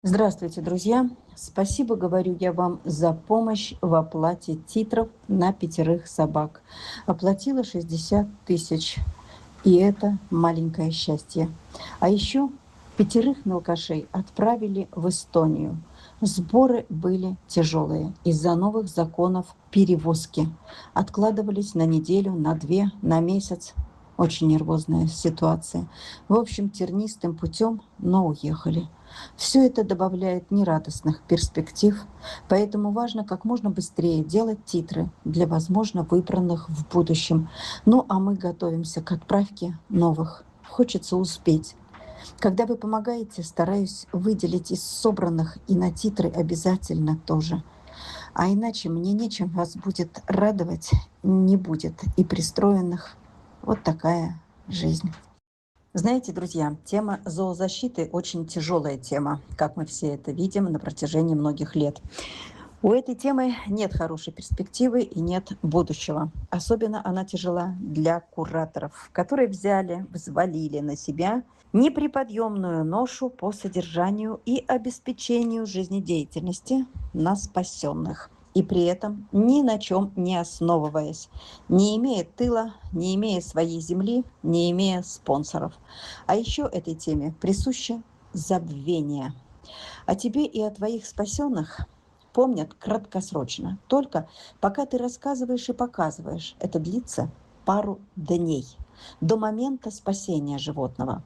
Здравствуйте, друзья! Спасибо, говорю я вам, за помощь в оплате титров на пятерых собак. Оплатила 60 тысяч, и это маленькое счастье. А еще пятерых мелкашей отправили в Эстонию. Сборы были тяжелые из-за новых законов перевозки. Откладывались на неделю, на две, на месяц. Очень нервозная ситуация. В общем, тернистым путем, но уехали. Все это добавляет нерадостных перспектив, поэтому важно как можно быстрее делать титры для, возможно, выбранных в будущем. Ну, а мы готовимся к отправке новых. Хочется успеть. Когда вы помогаете, стараюсь выделить из собранных и на титры обязательно тоже. А иначе мне нечем вас будет радовать, не будет и пристроенных. Вот такая жизнь. Знаете, друзья, тема зоозащиты очень тяжелая тема, как мы все это видим на протяжении многих лет. У этой темы нет хорошей перспективы и нет будущего. Особенно она тяжела для кураторов, которые взвалили на себя неприподъемную ношу по содержанию и обеспечению жизнедеятельности на спасенных. И при этом ни на чем не основываясь, не имея тыла, не имея своей земли, не имея спонсоров. А еще этой теме присуще забвение. О тебе и о твоих спасенных помнят краткосрочно. Только пока ты рассказываешь и показываешь, это длится пару дней до момента спасения животного.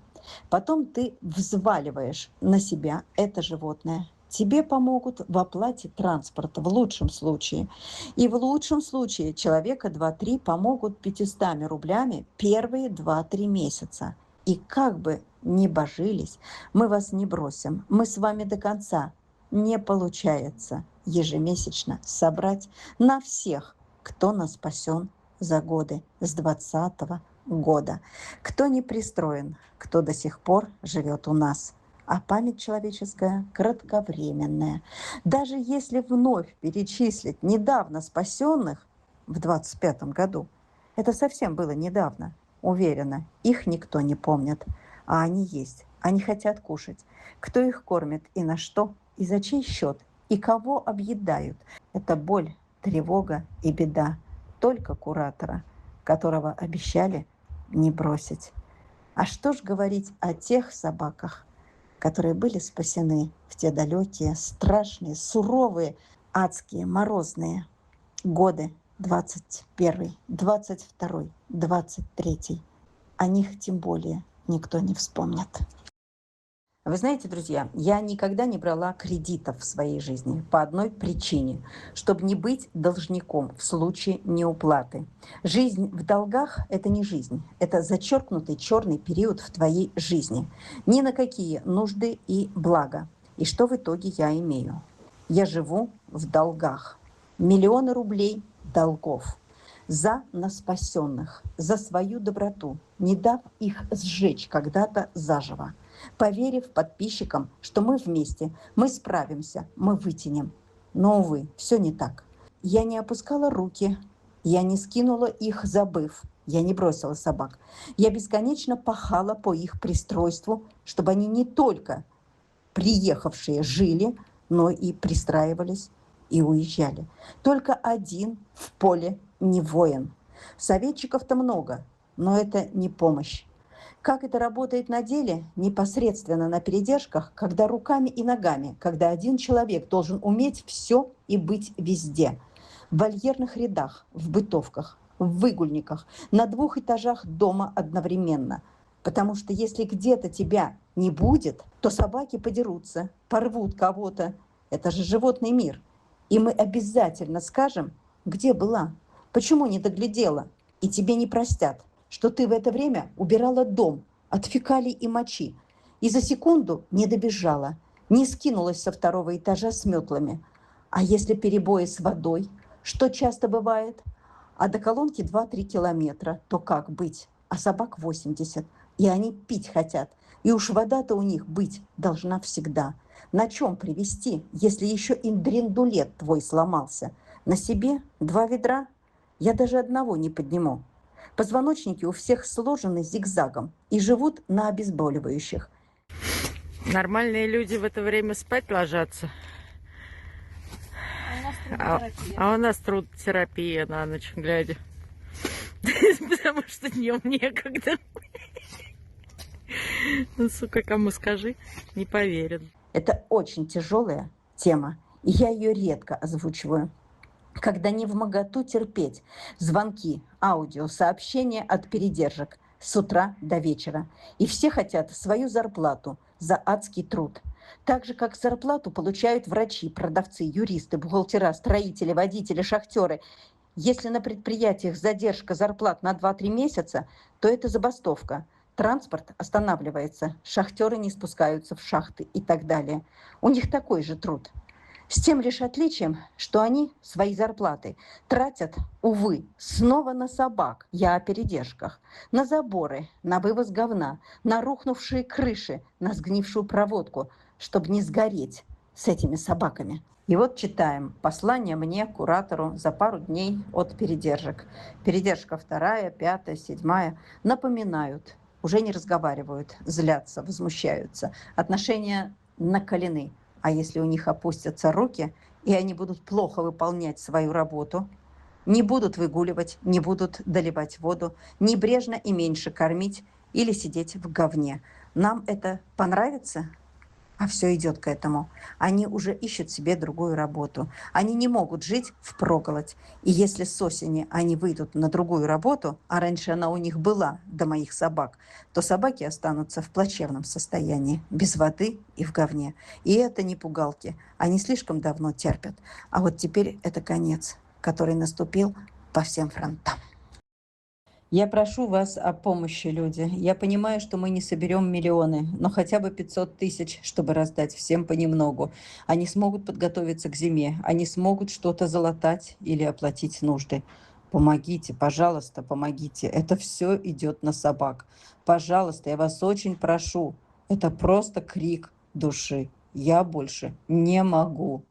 Потом ты взваливаешь на себя это животное. Тебе помогут в оплате транспорта в лучшем случае. И в лучшем случае человека 2-3 помогут 500 рублями первые 2-3 месяца. И как бы ни божились, мы вас не бросим, мы с вами до конца. Не получается ежемесячно собрать на всех, кто нас спасен за годы с 2020 года, кто не пристроен, кто до сих пор живет у нас. А память человеческая кратковременная. Даже если вновь перечислить недавно спасенных в 25 году, это совсем было недавно, уверена, их никто не помнит, а они есть, они хотят кушать. Кто их кормит и на что, и за чей счет, и кого объедают. Это боль, тревога и беда только куратора, которого обещали не бросить. А что ж говорить о тех собаках, которые были спасены в те далекие, страшные, суровые, адские, морозные годы 21, 22, 23. О них тем более никто не вспомнит. Вы знаете, друзья, я никогда не брала кредитов в своей жизни по одной причине, чтобы не быть должником в случае неуплаты. Жизнь в долгах – это не жизнь, это зачеркнутый черный период в твоей жизни. Ни на какие нужды и блага. И что в итоге я имею? Я живу в долгах. Миллионы рублей долгов за нас спасенных, за свою доброту, не дав их сжечь когда-то заживо, поверив подписчикам, что мы вместе, мы справимся, мы вытянем. Но, увы, все не так. Я не опускала руки, я не скинула их, забыв, я не бросила собак. Я бесконечно пахала по их пристройству, чтобы они не только приехавшие жили, но и пристраивались и уезжали. Только один в поле не воин. Советчиков-то много, но это не помощь. Как это работает на деле, непосредственно на передержках, когда руками и ногами, когда один человек должен уметь все и быть везде. В вольерных рядах, в бытовках, в выгульниках, на 2 этажах дома одновременно. Потому что если где-то тебя не будет, то собаки подерутся, порвут кого-то. Это же животный мир. И мы обязательно скажем, где была, почему не доглядела, и тебе не простят, что ты в это время убирала дом от фекалий и мочи, и за секунду не добежала, не скинулась со 2 этажа с метлами. А если перебои с водой, что часто бывает, а до колонки 2-3 километра, то как быть? А собак 80, и они пить хотят. И уж вода-то у них быть должна всегда. На чем привезти, если еще и дрендулет твой сломался? На себе 2 ведра? Я даже одного не подниму. Позвоночники у всех сложены зигзагом и живут на обезболивающих. Нормальные люди в это время спать ложатся. А у нас трудотерапия на ночь глядя. Потому что днем некогда. Ну, сука, кому скажи, не поверят. Это очень тяжелая тема, и я ее редко озвучиваю. Когда не вмоготу терпеть звонки, аудио, сообщения от передержек с утра до вечера. И все хотят свою зарплату за адский труд. Так же, как зарплату получают врачи, продавцы, юристы, бухгалтера, строители, водители, шахтеры. Если на предприятиях задержка зарплат на 2-3 месяца, то это забастовка. Транспорт останавливается, шахтеры не спускаются в шахты и так далее. У них такой же труд. С тем лишь отличием, что они свои зарплаты тратят, увы, снова на собак, я о передержках, на заборы, на вывоз говна, на рухнувшие крыши, на сгнившую проводку, чтобы не сгореть с этими собаками. И вот читаем послание мне, куратору, за пару дней от передержек. Передержка 2, 5, 7 напоминают, уже не разговаривают, злятся, возмущаются. Отношения накалены. А если у них опустятся руки, и они будут плохо выполнять свою работу, не будут выгуливать, не будут доливать воду, небрежно и меньше кормить или сидеть в говне. Нам это понравится? А все идет к этому. Они уже ищут себе другую работу. Они не могут жить впроголодь. И если с осени они выйдут на другую работу, а раньше она у них была до моих собак, то собаки останутся в плачевном состоянии, без воды и в говне. И это не пугалки. Они слишком давно терпят. А вот теперь это конец, который наступил по всем фронтам. Я прошу вас о помощи, люди. Я понимаю, что мы не соберем миллионы, но хотя бы 500 тысяч, чтобы раздать всем понемногу. Они смогут подготовиться к зиме, они смогут что-то залатать или оплатить нужды. Помогите, пожалуйста, помогите. Это все идет на собак. Пожалуйста, я вас очень прошу. Это просто крик души. Я больше не могу.